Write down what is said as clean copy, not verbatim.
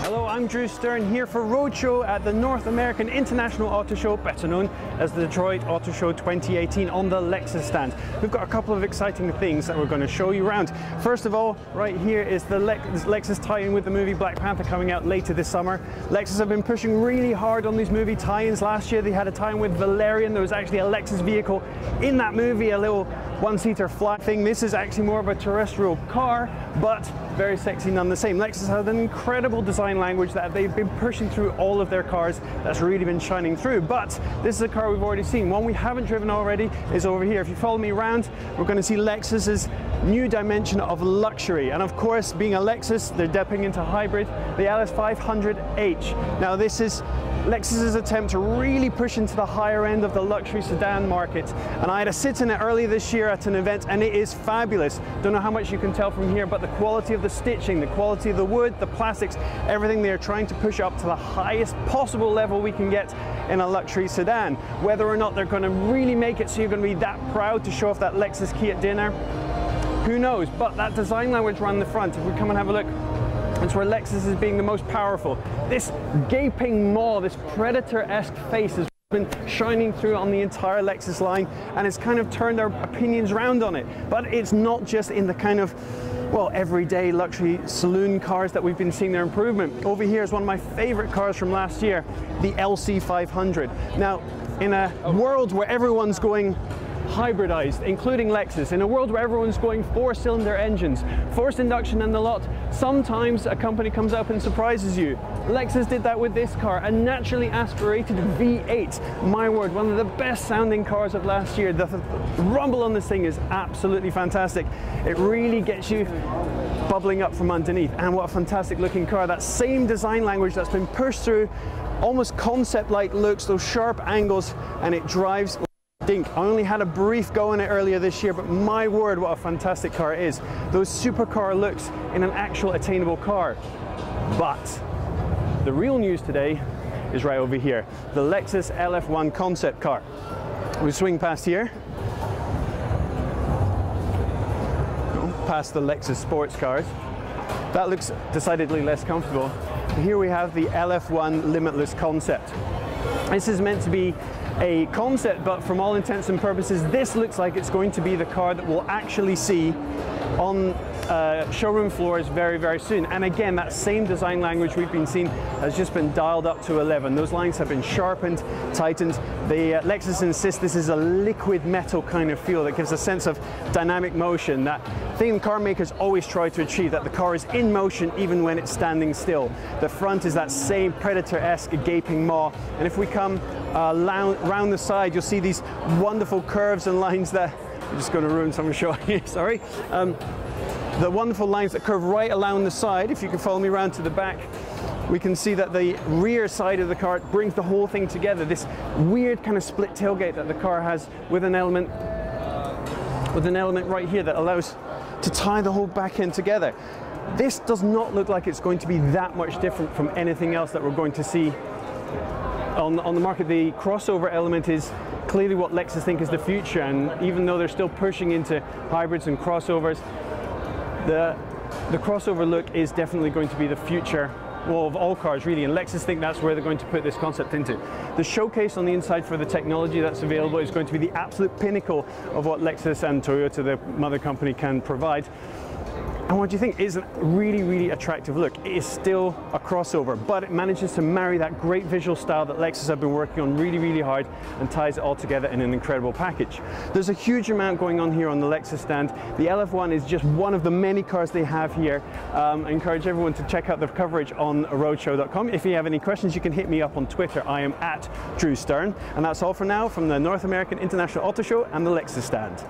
Hello, I'm Drew Stern here for Roadshow at the North American International Auto Show, better known as the Detroit Auto Show 2018 on the Lexus stand. We've got a couple of exciting things that we're going to show you around. First of all, right here is the Lexus tie-in with the movie Black Panther coming out later this summer. Lexus have been pushing really hard on these movie tie-ins. Last year they had a tie-in with Valerian. There was actually a Lexus vehicle in that movie, a little one-seater flat thing. This is actually more of a terrestrial car, but very sexy none the same. Lexus has an incredible design language that they've been pushing through all of their cars that's really been shining through. But this is a car we've already seen. One we haven't driven already is over here. If you follow me around, we're going to see Lexus's new dimension of luxury. And of course, being a Lexus, they're dipping into hybrid, the LS 500h. Now this is Lexus's attempt to really push into the higher end of the luxury sedan market. And I had a sit in it earlier this year at an event, and it is fabulous. Don't know how much you can tell from here, but the quality of the stitching, the quality of the wood, the plastics, everything they're trying to push up to the highest possible level we can get in a luxury sedan. Whether or not they're going to really make it so you're going to be that proud to show off that Lexus key at dinner, who knows? But that design language around the front, if we come and have a look, that's where Lexus is being the most powerful. This gaping maw, this predator-esque face has been shining through on the entire Lexus line, and it's kind of turned their opinions around on it. But it's not just in the kind of, well, everyday luxury saloon cars that we've been seeing their improvement. Over here is one of my favorite cars from last year, the LC 500. Now, in a world where everyone's going hybridized, including Lexus, in a world where everyone's going four-cylinder engines, forced induction and the lot, sometimes a company comes up and surprises you. Lexus did that with this car, a naturally aspirated V8. My word, one of the best sounding cars of last year. The rumble on this thing is absolutely fantastic. It really gets you bubbling up from underneath. And what a fantastic looking car. That same design language that's been pushed through, almost concept-like looks, those sharp angles, and it drives I only had a brief go in it earlier this year, but my word, what a fantastic car it is. Those supercar looks in an actual attainable car. But the real news today is right over here, the Lexus Lf One Concept car. We swing past here, past the Lexus sports cars. That looks decidedly less comfortable. Here we have the Lf One Limitless Concept. This is meant to be a concept, but from all intents and purposes, this looks like it's going to be the car that we'll actually see on showroom floors very, very soon. And again, that same design language we've been seeing has just been dialed up to 11. Those lines have been sharpened, tightened. The Lexus insists this is a liquid metal kind of feel that gives a sense of dynamic motion, that thing car makers always try to achieve, that the car is in motion even when it's standing still. The front is that same predator-esque gaping maw, and if we come round the side, you'll see these wonderful curves and lines that I'm just going to ruin some shot here, sorry. The wonderful lines that curve right along the side. If you can follow me around to the back, we can see that the rear side of the car brings the whole thing together. This weird kind of split tailgate that the car has with an element right here that allows to tie the whole back end together. This does not look like it's going to be that much different from anything else that we're going to see on the market. The crossover element is clearly what Lexus think is the future, and even though they're still pushing into hybrids and crossovers, the crossover look is definitely going to be the future, well, of all cars really, and Lexus think that's where they're going to put this concept into. The showcase on the inside for the technology that's available is going to be the absolute pinnacle of what Lexus and Toyota, the mother company, can provide. And what do you think? It's a really, really attractive look. It is still a crossover, but it manages to marry that great visual style that Lexus have been working on really, really hard, and ties it all together in an incredible package. There's a huge amount going on here on the Lexus stand. The Lf One is just one of the many cars they have here. I encourage everyone to check out the coverage on roadshow.com. If you have any questions, you can hit me up on Twitter. I am @Drew Stern. And that's all for now from the North American International Auto Show and the Lexus stand.